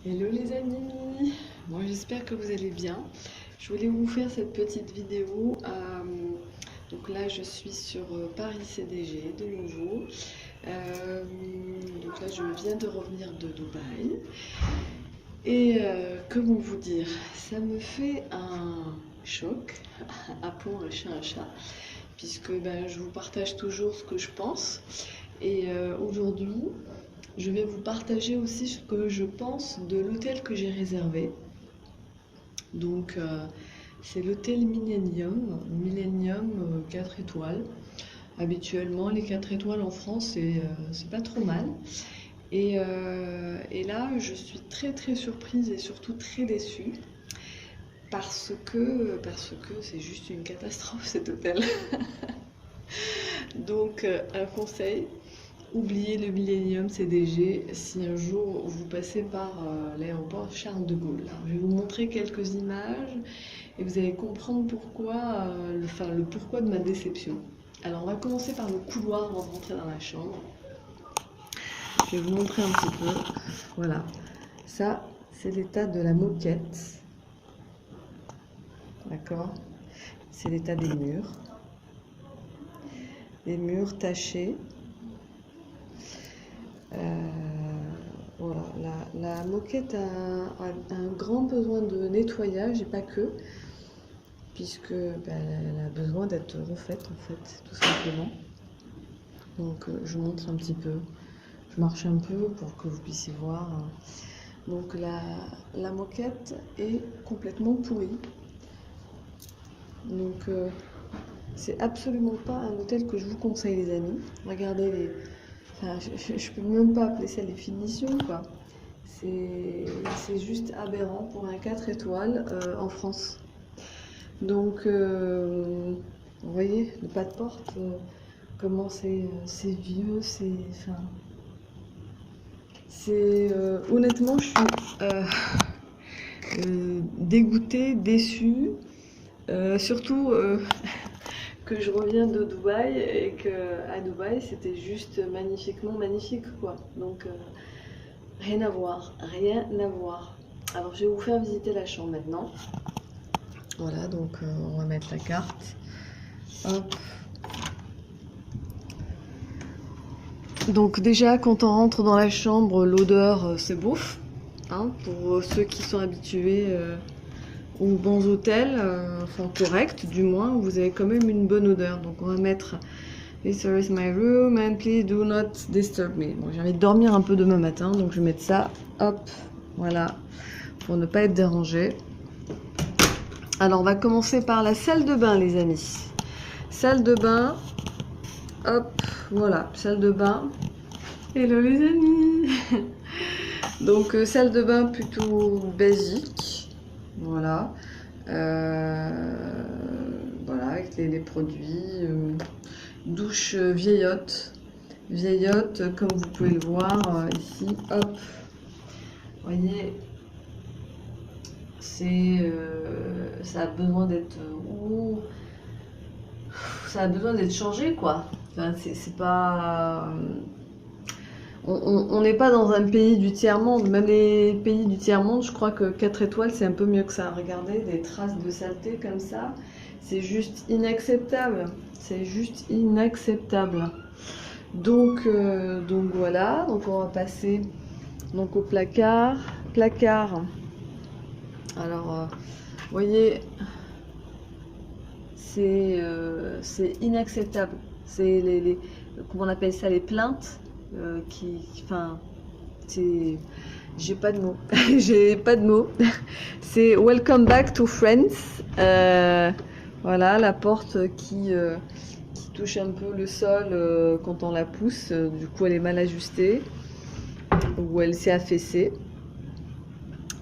Hello les amis, moi j'espère que vous allez bien. Je voulais vous faire cette petite vidéo. Donc là je suis sur Paris CDG de nouveau. Euh, donc là je viens de revenir de Dubaï. Et comment vous dire, ça me fait un choc, appelons un chat un chat, puisque je vous partage toujours ce que je pense. Et aujourd'hui, je vais vous partager aussi ce que je pense de l'hôtel que j'ai réservé. Donc, c'est l'hôtel Millennium 4 étoiles. Habituellement, les 4 étoiles en France, c'est pas trop mal. Et là, je suis très très surprise et surtout très déçue parce que c'est juste une catastrophe cet hôtel. Donc, un conseil, oubliez le Millennium CDG si un jour vous passez par l'aéroport Charles de Gaulle. Alors, je vais vous montrer quelques images et vous allez comprendre pourquoi, le pourquoi de ma déception. Alors, on va commencer par le couloir avant de rentrer dans la chambre. Je vais vous montrer un petit peu. Voilà, ça, c'est l'état de la moquette. D'accord? C'est l'état des murs. Les murs tachés. Voilà, la moquette a un grand besoin de nettoyage et pas que, puisque elle a besoin d'être refaite en fait, tout simplement. Donc je vous montre un petit peu, je marche un peu pour que vous puissiez voir. Donc la moquette est complètement pourrie. Donc c'est absolument pas un hôtel que je vous conseille les amis. Regardez les... Enfin, je peux même pas appeler ça les finitions quoi. C'est juste aberrant pour un 4 étoiles en France. Donc, vous voyez, le pas de porte, comment c'est vieux, enfin, honnêtement, je suis dégoûtée, déçue, surtout que je reviens de Dubaï et que à Dubaï, c'était juste magnifiquement magnifique, quoi. Donc, rien à voir, rien à voir. Alors, je vais vous faire visiter la chambre maintenant. Voilà, donc on va mettre la carte. Hop. Donc déjà, quand on rentre dans la chambre, l'odeur, c'est bouffe. Hein, pour ceux qui sont habitués aux bons hôtels, enfin corrects du moins, vous avez quand même une bonne odeur. Donc on va mettre "This is my room and please do not disturb me". Bon, j'ai envie de dormir un peu demain matin, donc je vais mettre ça. Hop, voilà, pour ne pas être dérangé. Alors on va commencer par la salle de bain, les amis. Salle de bain. Hop, voilà, salle de bain. Hello les amis. Donc salle de bain plutôt basique. Voilà. Voilà, avec les produits. Douche vieillotte. Vieillotte, comme vous pouvez le voir ici. Hop. Vous voyez, ça a besoin d'être... ça a besoin d'être changé, quoi. Enfin, c'est pas... On n'est pas dans un pays du tiers-monde. Même les pays du tiers-monde, je crois que 4 étoiles, c'est un peu mieux que ça. Regardez, des traces de saleté comme ça. C'est juste inacceptable. C'est juste inacceptable. Donc voilà. Donc on va passer donc au placard. Placard. Alors, vous voyez, c'est inacceptable. C'est comment on appelle ça, les plaintes enfin, j'ai pas de mots. J'ai pas de mots. C'est Welcome back to Friends. Voilà, la porte qui touche un peu le sol quand on la pousse. Du coup, elle est mal ajustée ou elle s'est affaissée.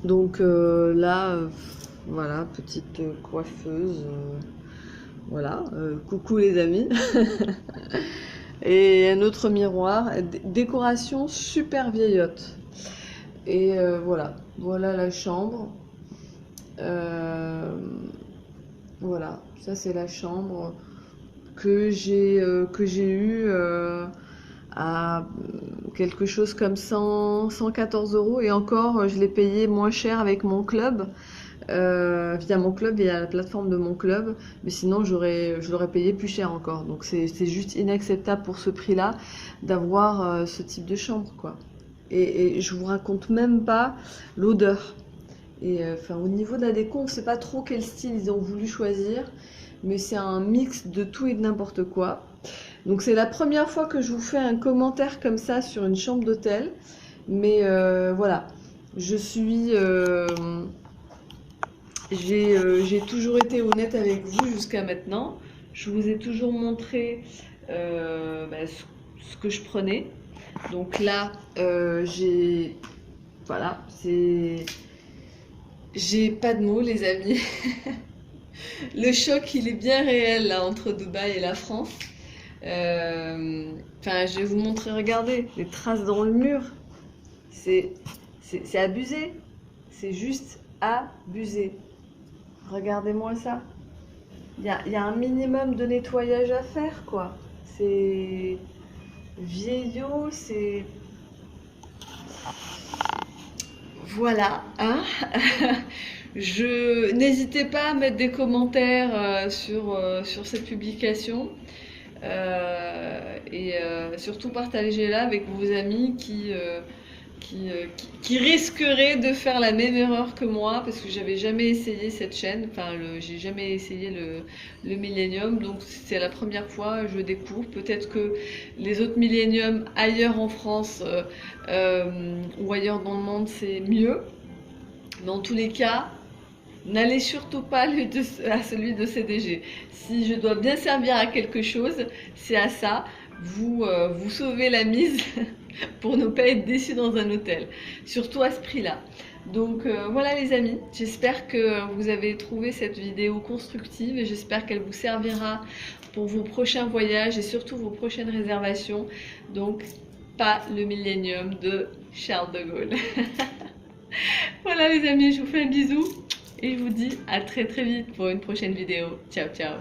Donc là, voilà, petite coiffeuse. Voilà, coucou les amis. Et un autre miroir, décoration super vieillotte. Et voilà, voilà la chambre. Voilà, ça c'est la chambre que j'ai eue à quelque chose comme 114 euros. Et encore, je l'ai payé moins cher avec mon club, via mon club, via la plateforme de mon club. Mais sinon, je l'aurais payé plus cher encore. Donc c'est juste inacceptable pour ce prix-là d'avoir ce type de chambre, quoi. Et je vous raconte même pas l'odeur. Et enfin, au niveau de la déco, on ne sait pas trop quel style ils ont voulu choisir, mais c'est un mix de tout et de n'importe quoi. Donc c'est la première fois que je vous fais un commentaire comme ça sur une chambre d'hôtel, mais voilà, je suis, j'ai toujours été honnête avec vous jusqu'à maintenant. Je vous ai toujours montré ce que je prenais. Donc là, voilà, j'ai pas de mots, les amis. Le choc, il est bien réel là entre Dubaï et la France. Enfin, je vais vous montrer, regardez, les traces dans le mur. C'est abusé. C'est juste abusé. Regardez-moi ça. Il y a un minimum de nettoyage à faire, quoi. C'est vieillot, c'est... Voilà, hein. N'hésitez pas à mettre des commentaires sur cette publication. Surtout partagez-la avec vos amis qui risqueraient de faire la même erreur que moi, parce que j'avais jamais essayé cette chaîne, enfin j'ai jamais essayé le Millennium, donc c'est la première fois je découvre. Peut-être que les autres Millennium ailleurs en France ou ailleurs dans le monde c'est mieux, mais en tous les cas n'allez surtout pas à celui de CDG. Si je dois bien servir à quelque chose, c'est à ça. Vous sauvez la mise pour ne pas être déçu dans un hôtel, surtout à ce prix-là. Donc voilà les amis, j'espère que vous avez trouvé cette vidéo constructive et j'espère qu'elle vous servira pour vos prochains voyages et surtout vos prochaines réservations. Donc pas le Millennium de Charles de Gaulle. Voilà les amis, je vous fais un bisou. Et je vous dis à très très vite pour une prochaine vidéo. Ciao ciao.